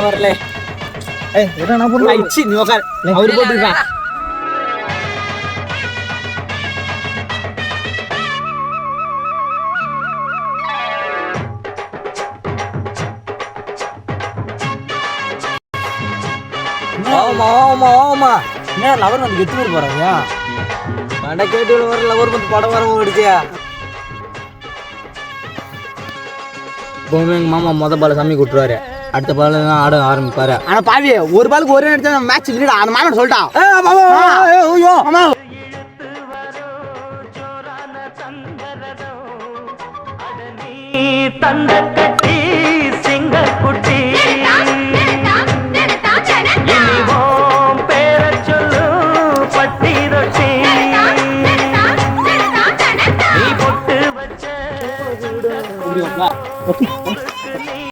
வரல என்ன ஆயிடுச்சு நீ உக்கார் அவரு போட்டுருக்கான் ஆமா என்ன லவர் வந்து கெத்து பேர் போறாங்க கடை கேட்டு வர லவர் வந்து படம் வர ஓடிச்சியா எங்க மாமா மொதல் பால் சாமி கூட்டுருவாரு அடுத்த பால் தான் ஆட ஆரம்பிப்பாரு ஆனா பாவி ஒரு பாலுக்கு ஒரு அடிச்சா மேட்ச் இல்லடா அந்த மாமா சொல்லிட்டான் தந்த கட்டி